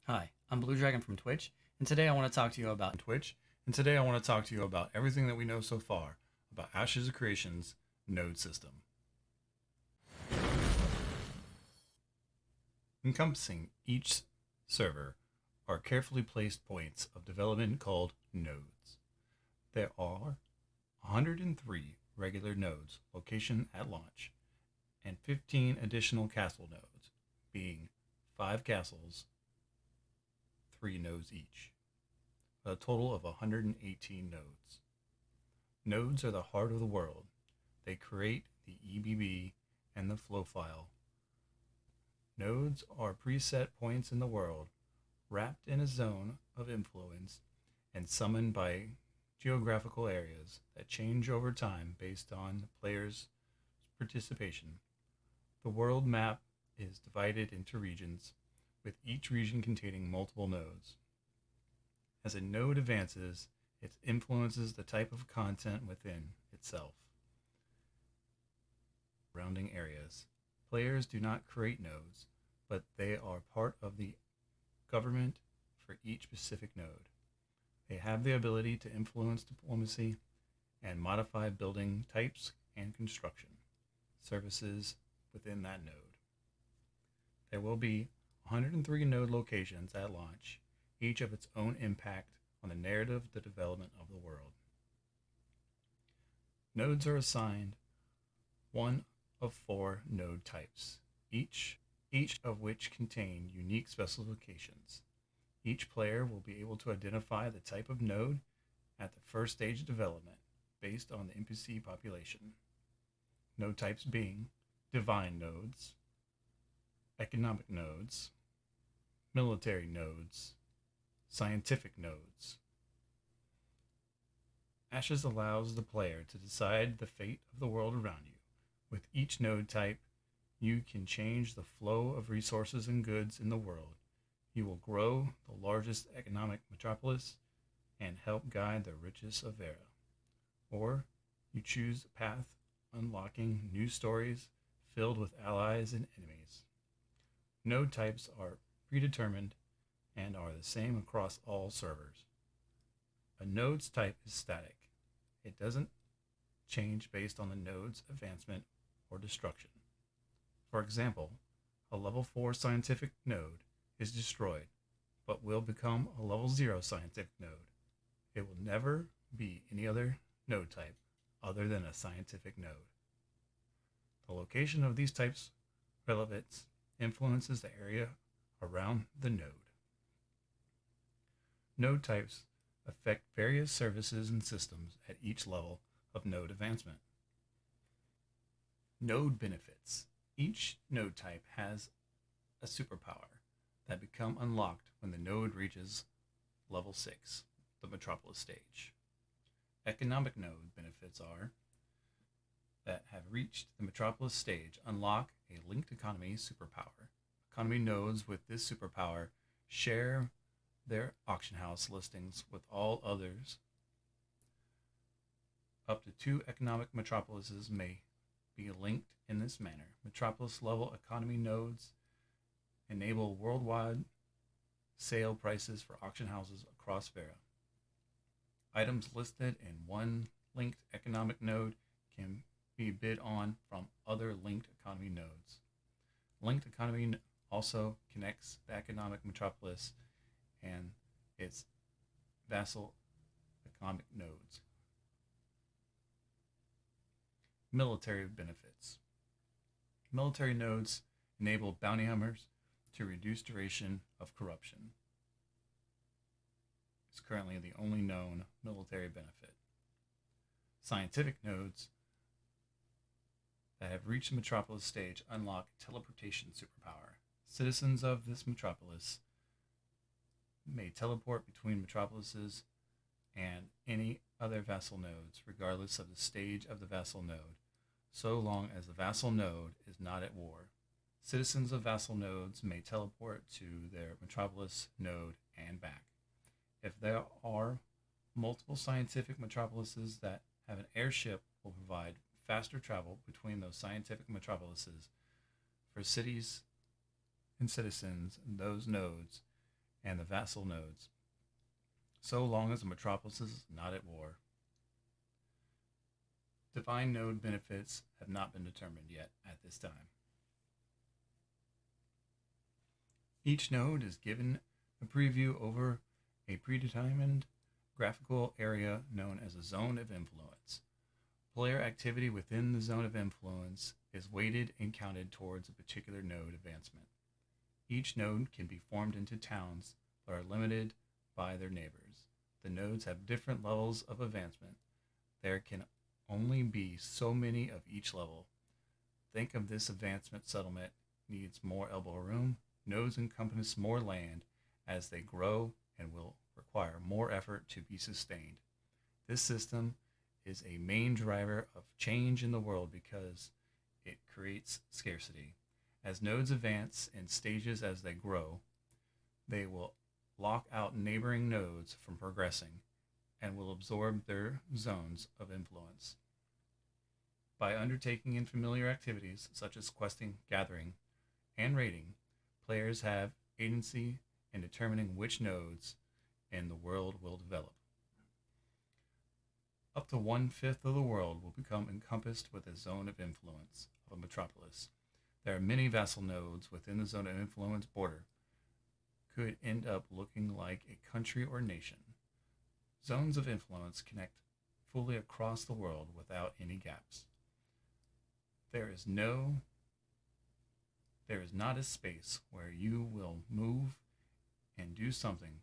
Hi, I'm Blue Dragon from Twitch, and today I want to talk to you about Everything that we know so far about Ashes of Creation's node system. Encompassing each server are carefully placed points of development called nodes. There are 103 regular nodes location at launch and 15 additional castle nodes, being 5 castles, 3 nodes each, a total of 118 nodes. Nodes are the heart of the world. They create the EBB and the flow file. Nodes are preset points in the world, wrapped in a zone of influence and summoned by geographical areas that change over time based on the player's participation. The world map is divided into regions, with each region containing multiple nodes. As a node advances, it influences the type of content within itself. Surrounding areas. Players do not create nodes, but they are part of the government for each specific node. They have the ability to influence diplomacy and modify building types and construction services within that node. There will be 103 node locations at launch, each of its own impact on the narrative, the development of the world. Nodes are assigned one of 4 node types, each of which contain unique specifications. Each player will be able to identify the type of node at the first stage of development based on the NPC population. Node types being divine nodes, economic nodes, military nodes, scientific nodes. Ashes allows the player to decide the fate of the world around you. With each node type, you can change the flow of resources and goods in the world. You will grow the largest economic metropolis and help guide the richest of Vera. Or you choose a path unlocking new stories filled with allies and enemies. Node types are predetermined and are the same across all servers. A node's type is static. It doesn't change based on the node's advancement or destruction. For example, a level 4 scientific node is destroyed, but will become a level 0 scientific node. It will never be any other node type other than a scientific node. The location of these types' relevance influences the area around the node. Node types affect various services and systems at each level of node advancement. Node benefits. Each node type has a superpower that become unlocked when the node reaches level 6, the Metropolis stage. Economic node benefits are that have reached the Metropolis stage unlock a linked economy superpower. Economy nodes with this superpower share their auction house listings with all others. Up to 2 economic metropolises may be linked in this manner. Metropolis level economy nodes enable worldwide sale prices for auction houses across Vera. Items listed in one linked economic node can be bid on from other linked economy nodes. Linked economy also connects the economic metropolis and its vassal economic nodes. Military benefits. Military nodes enable bounty hunters to reduce duration of corruption. It's currently the only known military benefit. Scientific nodes that have reached the metropolis stage unlock teleportation superpower. Citizens of this metropolis may teleport between metropolises and any other vassal nodes, regardless of the stage of the vassal node, so long as the vassal node is not at war. Citizens of vassal nodes may teleport to their metropolis node and back. If there are multiple scientific metropolises that have an airship, will provide faster travel between those scientific metropolises for cities and citizens in those nodes, and the vassal nodes, so long as the metropolis is not at war. Divine node benefits have not been determined yet at this time. Each node is given a preview over a predetermined graphical area known as a zone of influence. Player activity within the zone of influence is weighted and counted towards a particular node advancement. Each node can be formed into towns but are limited by their neighbors. The nodes have different levels of advancement. There can only be so many of each level. Think of this advancement settlement needs more elbow room. Nodes encompass more land as they grow and will require more effort to be sustained. This system is a main driver of change in the world because it creates scarcity. As nodes advance in stages as they grow, they will lock out neighboring nodes from progressing and will absorb their zones of influence. By undertaking unfamiliar activities such as questing, gathering, and raiding, players have agency in determining which nodes in the world will develop. Up to 1/5 of the world will become encompassed with a zone of influence of a metropolis. There are many vassal nodes within the zone of influence border. Could end up looking like a country or nation. Zones of influence connect fully across the world without any gaps. There is not a space where you will move and do something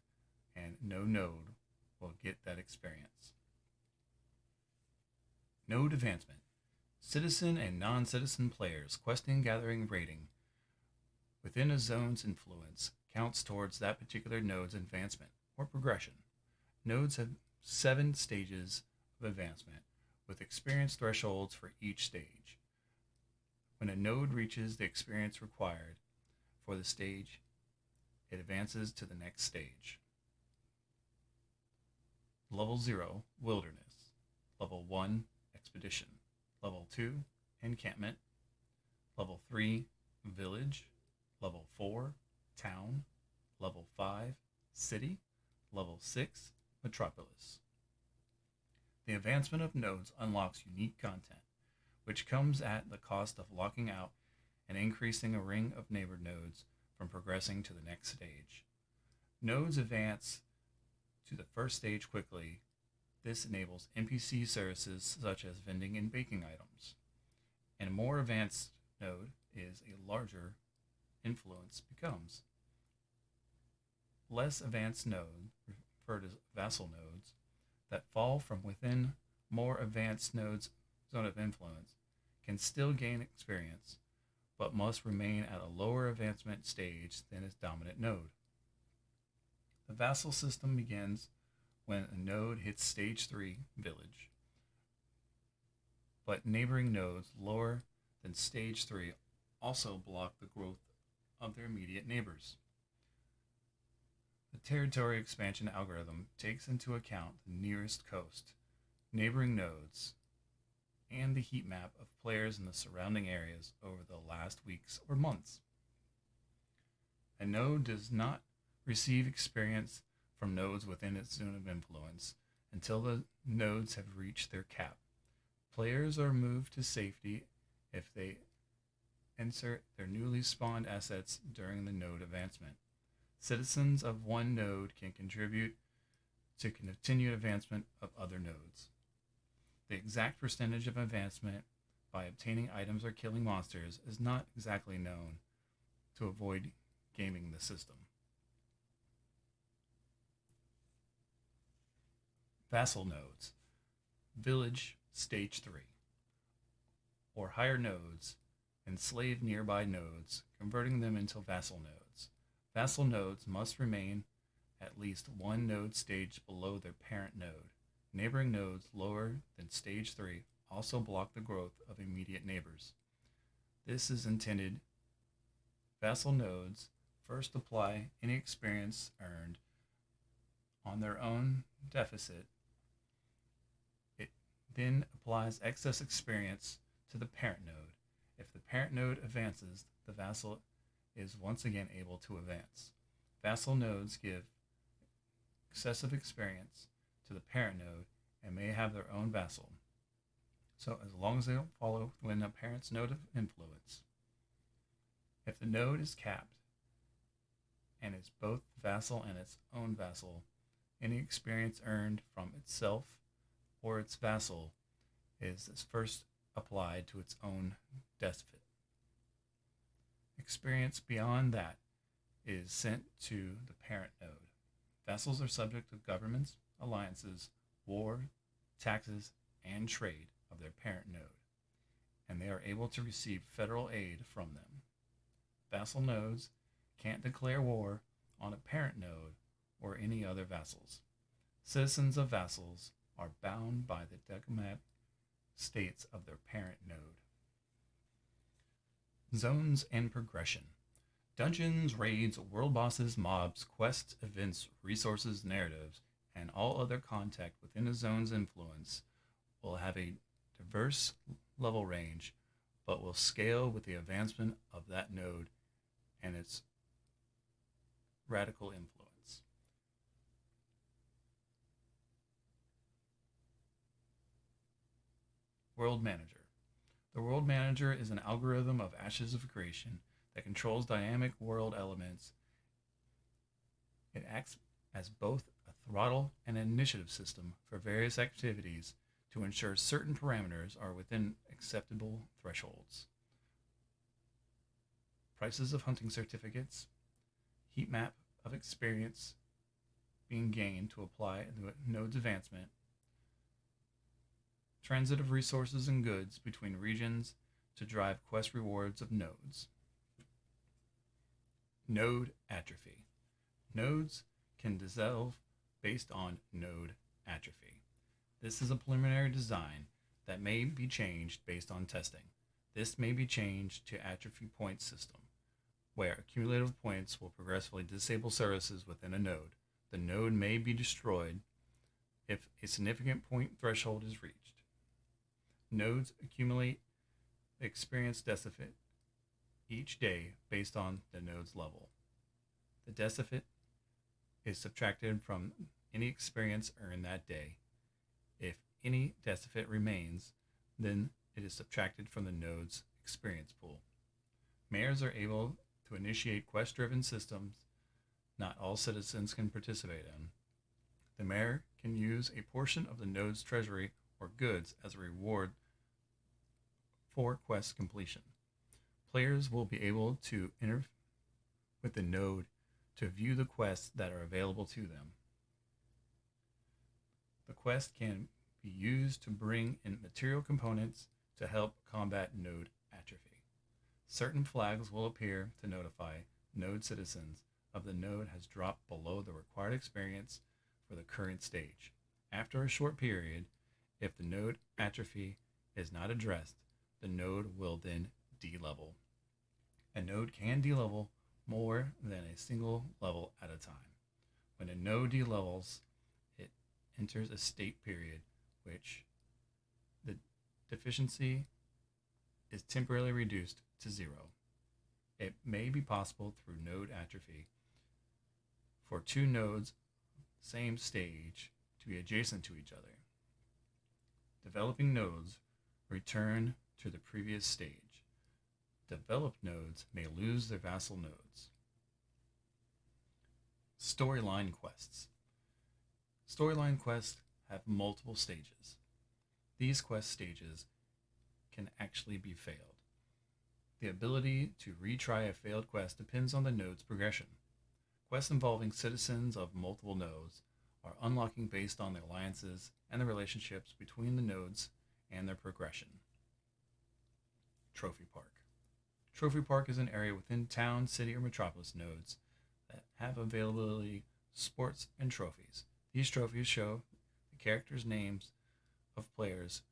and no node will get that experience. Node advancement. Citizen and non-citizen players questing, gathering, raiding within a zone's influence counts towards that particular node's advancement or progression. Nodes have 7 stages of advancement with experience thresholds for each stage. When a node reaches the experience required for the stage, it advances to the next stage. Level 0, Wilderness. Level 1, Expedition. Level 2, Encampment. Level 3, Village. Level 4, Town. Level 5, City. Level 6, Metropolis. The advancement of nodes unlocks unique content, which comes at the cost of locking out and increasing a ring of neighbor nodes from progressing to the next stage. Nodes advance to the first stage quickly. This enables NPC services such as vending and baking items. And a more advanced node is a larger influence becomes. Less advanced nodes, referred as vassal nodes, that fall from within more advanced nodes' zone of influence can still gain experience, but must remain at a lower advancement stage than its dominant node. The vassal system begins when a node hits stage 3, Village, but neighboring nodes lower than stage 3 also block the growth of their immediate neighbors. The territory expansion algorithm takes into account the nearest coast, neighboring nodes, and the heat map of players in the surrounding areas over the last weeks or months. A node does not receive experience from nodes within its zone of influence until the nodes have reached their cap. Players are moved to safety if they insert their newly spawned assets during the node advancement. Citizens of one node can contribute to continued advancement of other nodes. The exact percentage of advancement by obtaining items or killing monsters is not exactly known to avoid gaming the system. Vassal nodes. Village Stage 3. Or higher nodes enslave nearby nodes, converting them into vassal nodes. Vassal nodes must remain at least one node stage below their parent node. Neighboring nodes lower than stage 3 also block the growth of immediate neighbors. This is intended. Vassal nodes first apply any experience earned on their own deficit. It then applies excess experience to the parent node. If the parent node advances, the vassal is once again able to advance. Vassal nodes give excessive experience to the parent node and may have their own vassal, so as long as they don't follow within a parent's node of influence. If the node is capped and is both vassal and its own vassal, any experience earned from itself or its vassal is first applied to its own despot. Experience beyond that is sent to the parent node. Vassals are subject to governments, alliances, war, taxes, and trade of their parent node, and they are able to receive federal aid from them. Vassal nodes can't declare war on a parent node or any other vassals. Citizens of vassals are bound by the dogmatic states of their parent node. Zones and progression. Dungeons, raids, world bosses, mobs, quests, events, resources, narratives, and all other content within a zone's influence will have a diverse level range, but will scale with the advancement of that node and its radical influence. World Manager. The World Manager is an algorithm of ashes of creation that controls dynamic world elements. It acts as both a throttle and an initiative system for various activities to ensure certain parameters are within acceptable thresholds. Prices of hunting certificates, heat map of experience being gained to apply the node's advancement, transit of resources and goods between regions to drive quest rewards of nodes. Node atrophy. Nodes can dissolve based on node atrophy. This is a preliminary design that may be changed based on testing. This may be changed to atrophy point system, where accumulative points will progressively disable services within a node. The node may be destroyed if a significant point threshold is reached. Nodes accumulate experience deficit each day based on the node's level. The deficit is subtracted from any experience earned that day. If any deficit remains, then it is subtracted from the node's experience pool. Mayors are able to initiate quest-driven systems not all citizens can participate in. The mayor can use a portion of the node's treasury or goods as a reward for quest completion. Players will be able to enter with the node to view the quests that are available to them. The quest can be used to bring in material components to help combat node atrophy. Certain flags will appear to notify node citizens of the node has dropped below the required experience for the current stage. After a short period, if the node atrophy is not addressed, the node will then de-level. A node can de-level more than a single level at a time. When a node de-levels, it enters a state period which the deficiency is temporarily reduced to 0. It may be possible through node atrophy for two nodes same stage to be adjacent to each other. Developing nodes return to the previous stage. Developed nodes may lose their vassal nodes. Storyline quests. Storyline quests have multiple stages. These quest stages can actually be failed. The ability to retry a failed quest depends on the node's progression. Quests involving citizens of multiple nodes are unlocking based on the alliances and the relationships between the nodes and their progression. Trophy Park. Trophy Park is an area within town, city, or metropolis nodes that have availability sports and trophies. These trophies show the characters' names of players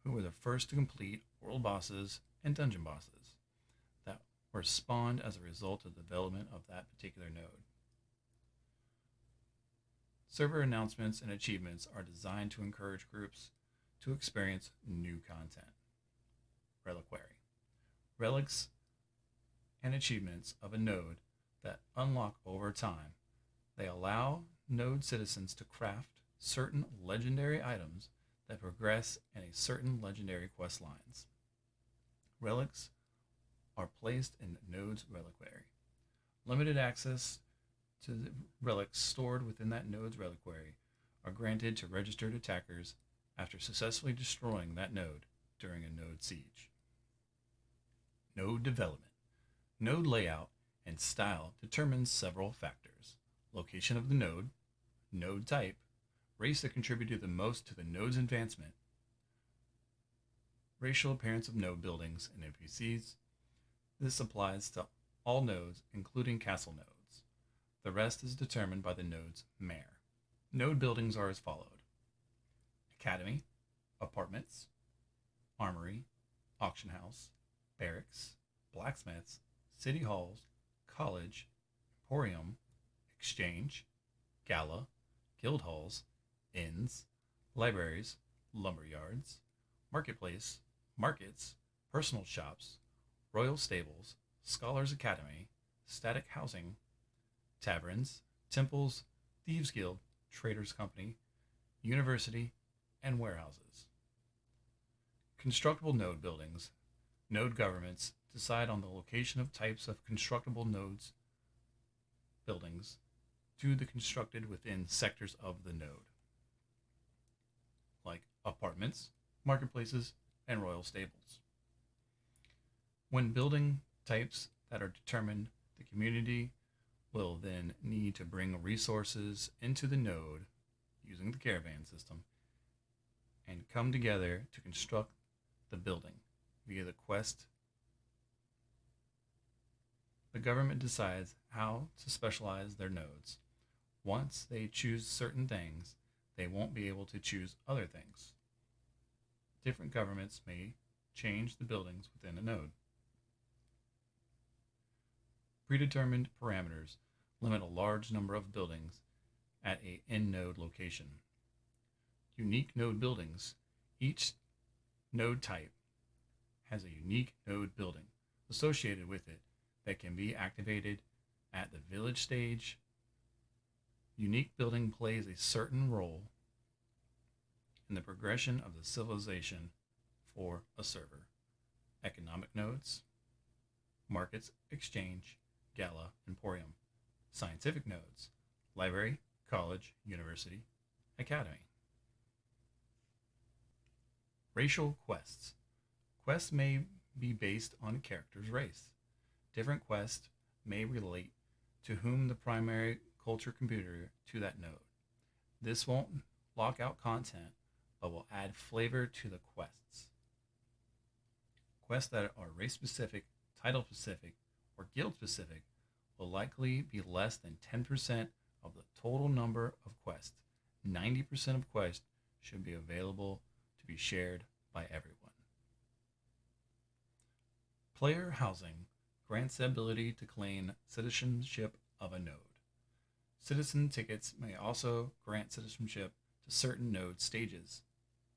who were the first to complete world bosses and dungeon bosses that were spawned as a result of the development of that particular node. Server announcements and achievements are designed to encourage groups to experience new content. Reliquary. Relics and achievements of a node that unlock over time. They allow node citizens to craft certain legendary items that progress in a certain legendary quest lines. Relics are placed in the node's reliquary. Limited access to the relics stored within that node's reliquary are granted to registered attackers after successfully destroying that node during a node siege. Node development. Node layout and style determines several factors: location of the node type, race that contributed the most to the node's advancement, racial appearance of node buildings and NPCs. This applies to all nodes, including castle nodes. The rest is determined by the node's mayor. Node buildings are as followed: academy, apartments, armory, auction house, barracks, blacksmiths, city halls, college, emporium, exchange, gala, guild halls, inns, libraries, lumber yards, marketplace, markets, personal shops, royal stables, scholars' academy, static housing, taverns, temples, thieves' guild, traders' company, university, and warehouses. Constructible node buildings. Node governments decide on the location of types of constructible nodes buildings to the constructed within sectors of the node, like apartments, marketplaces, and royal stables. When building types that are determined, the community will then need to bring resources into the node using the caravan system and come together to construct the building via the quest. The government decides how to specialize their nodes. Once they choose certain things, they won't be able to choose other things. Different governments may change the buildings within a node. Predetermined parameters limit a large number of buildings at a in-node location. Unique node buildings. Each node type has a unique node building associated with it that can be activated at the village stage. Unique building plays a certain role in the progression of the civilization for a server. Economic nodes, markets, exchange, gala, emporium. Scientific nodes, library, college, university, academy. Racial quests. Quests may be based on a character's race. Different quests may relate to whom the primary culture contributor to that node. This won't lock out content, but will add flavor to the quests. Quests that are race specific, title specific, or guild specific will likely be less than 10% of the total number of quests. 90% of quests should be available to be shared by everyone. Player housing grants the ability to claim citizenship of a node. Citizen tickets may also grant citizenship to certain node stages.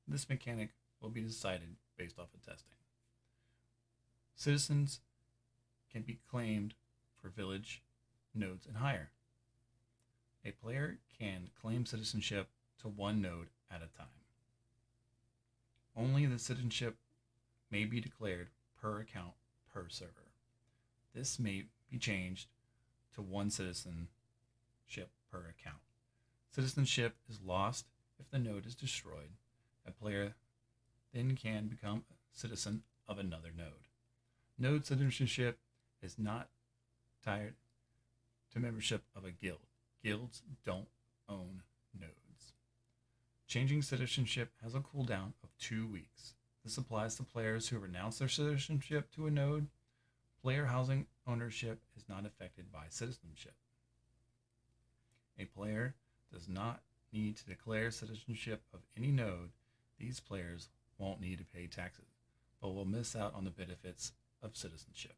This mechanic will be decided based off of testing. Citizens can be claimed for village nodes and higher. A player can claim citizenship to one node at a time. Only the citizenship may be declared per account per server. This may be changed to one citizenship per account. Citizenship is lost if the node is destroyed. A player then can become a citizen of another node. Node citizenship is not tied to membership of a guild. Guilds don't own nodes. Changing citizenship has a cooldown of 2 weeks. This applies to players who renounce their citizenship to a node. Player housing ownership is not affected by citizenship. A player does not need to declare citizenship of any node. These players won't need to pay taxes, but will miss out on the benefits of citizenship.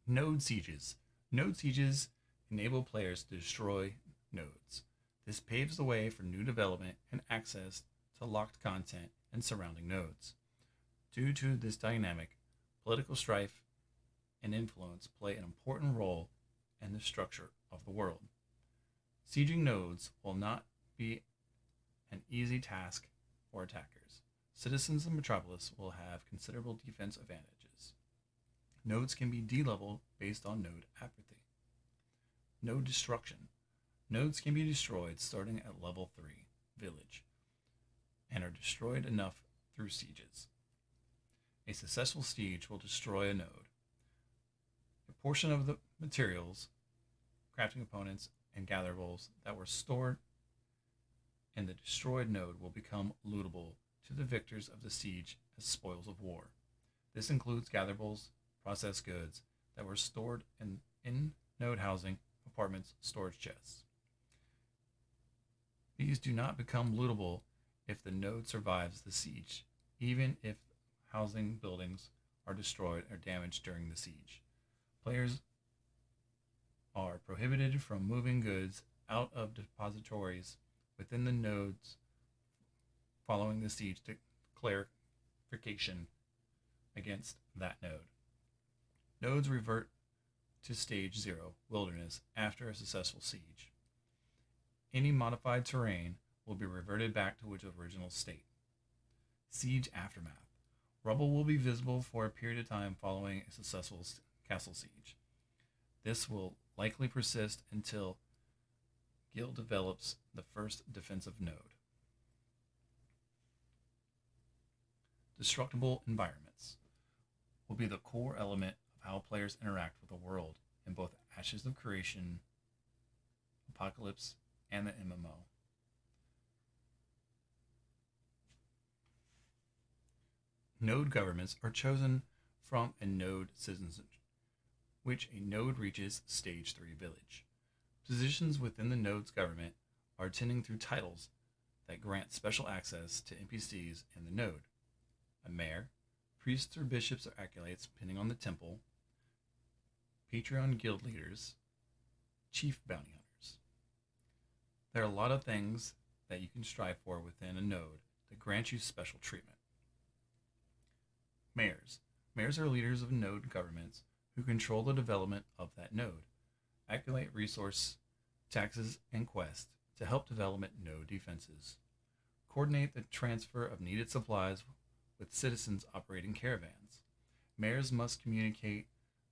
Node sieges. Node sieges enable players to destroy nodes. This paves the way for new development and access to locked content and surrounding nodes. Due to this dynamic, political strife and influence play an important role in the structure of the world. Sieging nodes will not be an easy task for attackers. Citizens of Metropolis will have considerable defense advantages. Nodes can be de-leveled based on node apathy. Node destruction. Nodes can be destroyed starting at level 3, Village, and are destroyed enough through sieges. A successful siege will destroy a node. A portion of the materials, crafting components, and gatherables that were stored in the destroyed node will become lootable to the victors of the siege as spoils of war. This includes gatherables, processed goods that were stored in node housing, apartments, storage chests. These do not become lootable if the node survives the siege, even if housing buildings are destroyed or damaged during the siege. Players are prohibited from moving goods out of depositories within the nodes following the siege to clarification against that node. Nodes revert to stage 0, wilderness, after a successful siege. Any modified terrain will be reverted back to its original state. Siege aftermath. Rubble will be visible for a period of time following a successful castle siege. This will likely persist until guild develops the first defensive node. Destructible environments will be the core element of how players interact with the world in both Ashes of Creation, Apocalypse, and the MMO. Node governments are chosen from a node citizenship, which a node reaches stage 3 village. Positions within the node's government are attending through titles that grant special access to NPCs in the node. A mayor, priests or bishops or acolytes depending on the temple, Patreon guild leaders, chief bounty hunters. There are a lot of things that you can strive for within a node that grant you special treatment. Mayors. Mayors are leaders of node governments who control the development of that node, accumulate resource, taxes, and quests to help development node defenses, coordinate the transfer of needed supplies with citizens operating caravans. Mayors must communicate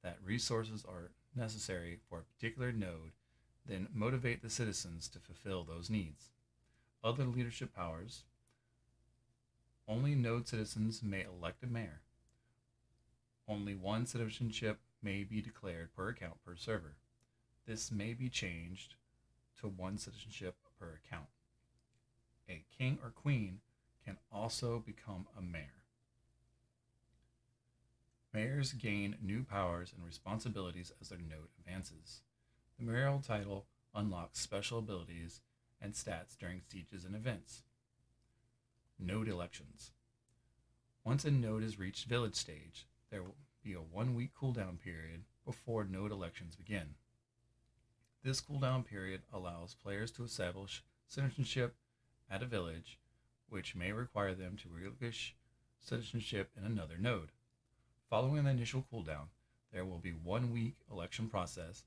that resources are necessary for a particular node, then motivate the citizens to fulfill those needs. Other leadership powers. Only node citizens may elect a mayor. Only one citizenship may be declared per account per server. This may be changed to one citizenship per account. A king or queen can also become a mayor. Mayors gain new powers and responsibilities as their node advances. The mayoral title unlocks special abilities and stats during sieges and events. Node elections. Once a node has reached village stage, there will be a 1-week cooldown period before node elections begin. This cooldown period allows players to establish citizenship at a village, which may require them to relinquish citizenship in another node. Following the initial cooldown, there will be 1-week election process.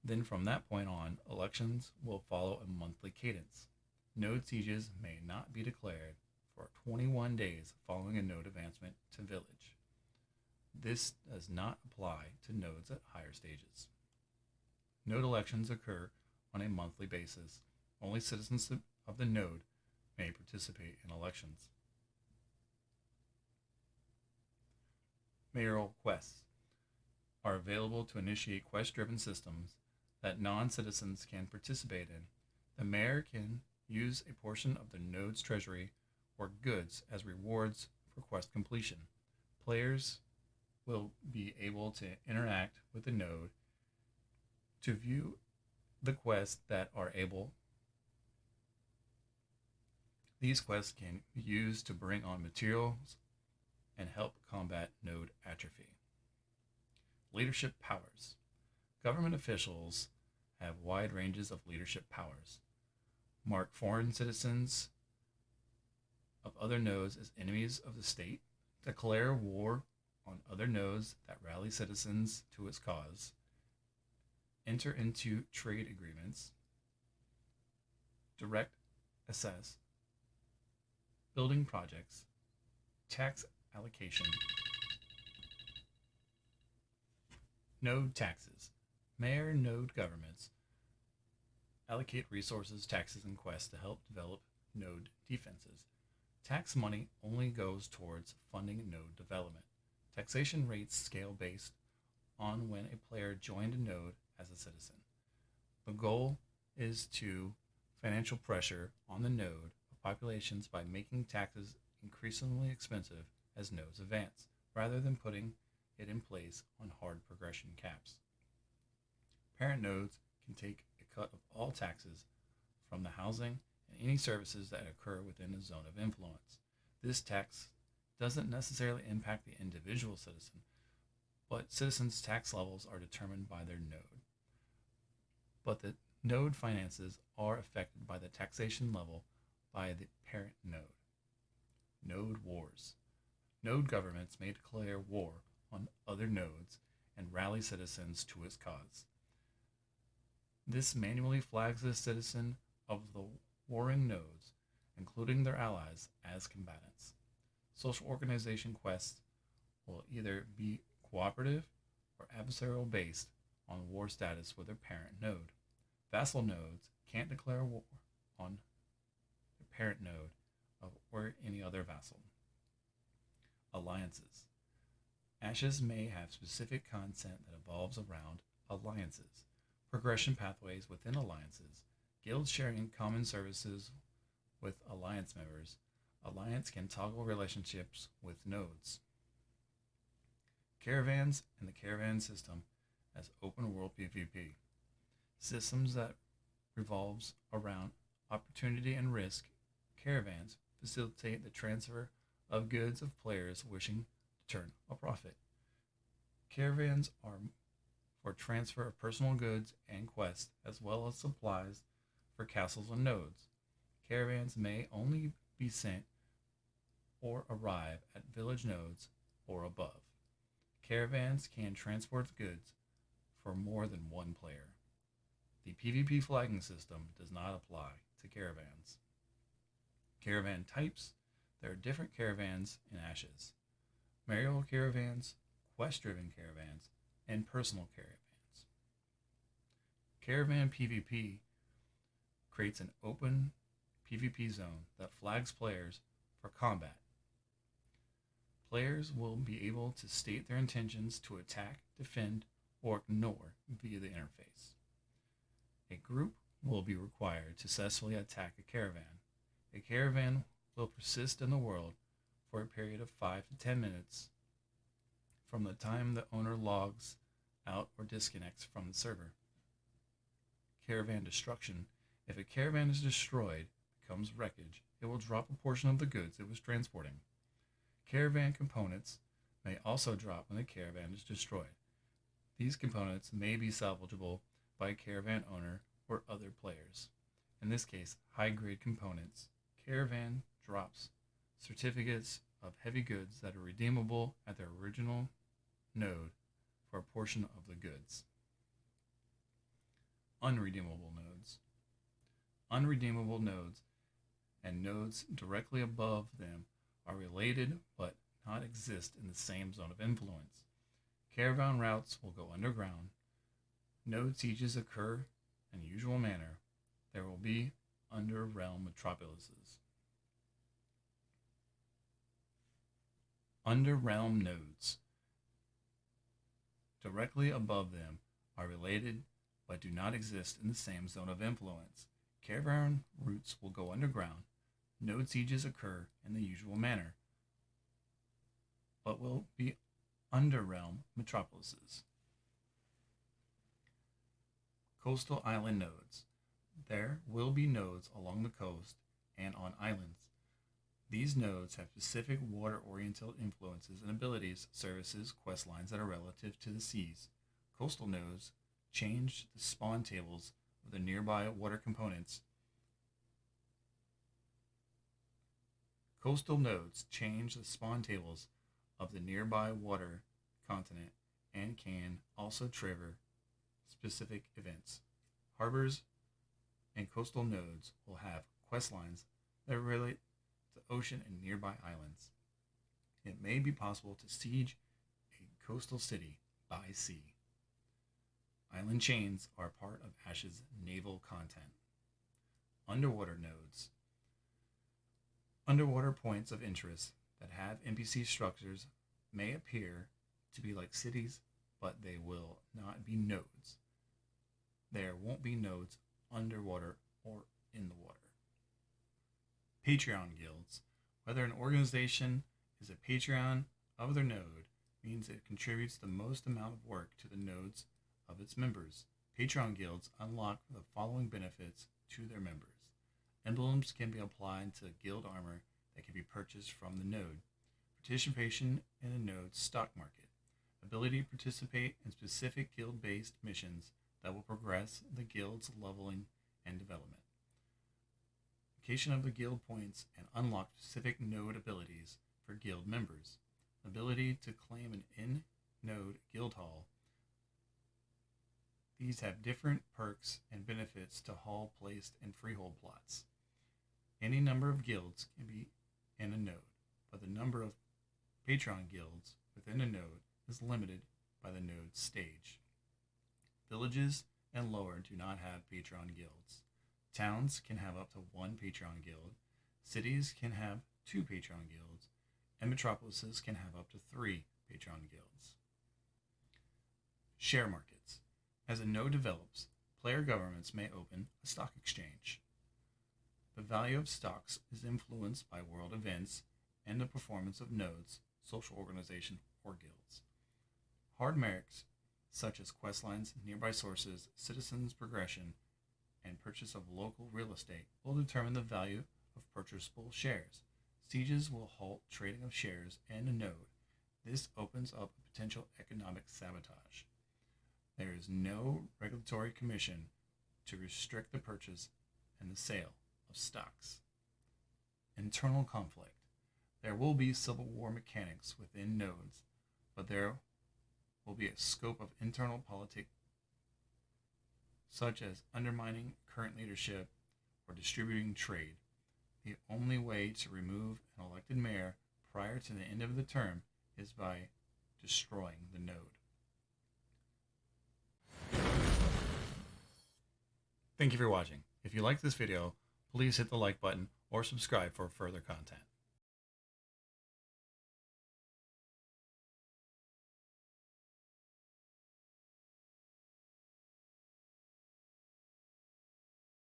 Then from that point on, elections will follow a monthly cadence. Node sieges may not be declared for 21 days following a node advancement to village. This does not apply to nodes at higher stages. Node elections occur on a monthly basis. Only citizens of the node may participate in elections. Mayoral quests are available to initiate quest-driven systems that non-citizens can participate in. The mayor can use a portion of the node's treasury or goods as rewards for quest completion. Players will be able to interact with the node to view the quests that are able. These quests can be used to bring on materials and help combat node atrophy. Leadership powers. Government officials have wide ranges of leadership powers. Mark foreign citizens of other nodes as enemies of the state. Declare war on other nodes that rally citizens to its cause, enter into trade agreements, direct assess building projects, tax allocation, node taxes. Mayor node governments allocate resources, taxes, and quests to help develop node defenses. Tax money only goes towards funding node development. Taxation rates scale based on when a player joined a node as a citizen. The goal is to financial pressure on the node of populations by making taxes increasingly expensive as nodes advance, rather than putting it in place on hard progression caps. Parent nodes can take a cut of all taxes from the housing and any services that occur within a zone of influence. This tax doesn't necessarily impact the individual citizen, but citizens' tax levels are determined by their node. But the node finances are affected by the taxation level by the parent node. Node wars. Node governments may declare war on other nodes and rally citizens to its cause. This manually flags the citizen of the warring nodes, including their allies, as combatants. Social organization quests will either be cooperative or adversarial based on war status with their parent node. Vassal nodes can't declare war on their parent node or any other vassal. Alliances. Ashes may have specific content that evolves around alliances, progression pathways within alliances, guilds sharing common services with alliance members. Alliance can toggle relationships with nodes. Caravans and the caravan system as open world PvP. Systems that revolves around opportunity and risk. Caravans facilitate the transfer of goods of players wishing to turn a profit. Caravans are for transfer of personal goods and quests, as well as supplies for castles and nodes. Caravans may only be sent or arrive at village nodes or above. Caravans can transport goods for more than one player. The PvP flagging system does not apply to caravans. Caravan types. There are different caravans in Ashes. Marital caravans, quest-driven caravans, and personal caravans. Caravan PvP creates an open PvP zone that flags players for combat. Players will be able to state their intentions to attack, defend, or ignore via the interface. A group will be required to successfully attack a caravan. A caravan will persist in the world for a period of 5 to 10 minutes from the time the owner logs out or disconnects from the server. Caravan destruction. If a caravan is destroyed, becomes wreckage, it will drop a portion of the goods it was transporting. Caravan components may also drop when the caravan is destroyed. These components may be salvageable by a caravan owner or other players. In this case, high-grade components. Caravan drops certificates of heavy goods that are redeemable at their original node for a portion of the goods. Unredeemable nodes. Unredeemable nodes and nodes directly above them are related but not exist in the same zone of influence. Caravan routes will go underground. Node sieges occur in the usual manner. There will be under-realm metropolises. Under-realm nodes. Directly above them are related but do not exist in the same zone of influence. Caravan routes will go underground. Node sieges occur in the usual manner, but will be under-realm metropolises. Coastal island nodes. There will be nodes along the coast and on islands. These nodes have specific water-oriented influences and abilities, services, quest lines that are relative to the seas. Coastal nodes change the spawn tables of the nearby water components. Coastal nodes change the spawn tables of the nearby water continent and can also trigger specific events. Harbors and coastal nodes will have quest lines that relate to ocean and nearby islands. It may be possible to siege a coastal city by sea. Island chains are part of Ash's naval content. Underwater nodes. Underwater points of interest that have NPC structures may appear to be like cities, but they will not be nodes. There won't be nodes underwater or in the water. Patreon guilds. Whether an organization is a Patreon of their node means it contributes the most amount of work to the nodes of its members. Patreon guilds unlock the following benefits to their members. Emblems can be applied to guild armor that can be purchased from the node. Participation in a node's stock market. Ability to participate in specific guild-based missions that will progress the guild's leveling and development. Location of the guild points and unlock specific node abilities for guild members. Ability to claim an in-node guild hall. These have different perks and benefits to hall placed in freehold plots. Any number of guilds can be in a node, but the number of Patreon guilds within a node is limited by the node's stage. Villages and lower do not have Patreon guilds. Towns can have up to 1 Patreon guild. Cities can have 2 Patreon guilds. And metropolises can have up to 3 Patreon guilds. Share markets. As a node develops, player governments may open a stock exchange. The value of stocks is influenced by world events and the performance of nodes, social organization, or guilds. Hard merits, such as questlines, nearby sources, citizens' progression, and purchase of local real estate, will determine the value of purchasable shares. Sieges will halt trading of shares and a node. This opens up a potential economic sabotage. There is no regulatory commission to restrict the purchase and the sale of stocks. Internal conflict. There will be civil war mechanics within nodes, but there will be a scope of internal politics such as undermining current leadership or distributing trade. The only way to remove an elected mayor prior to the end of the term is by destroying the node. Thank you for watching. If you liked this video, please hit the like button or subscribe for further content.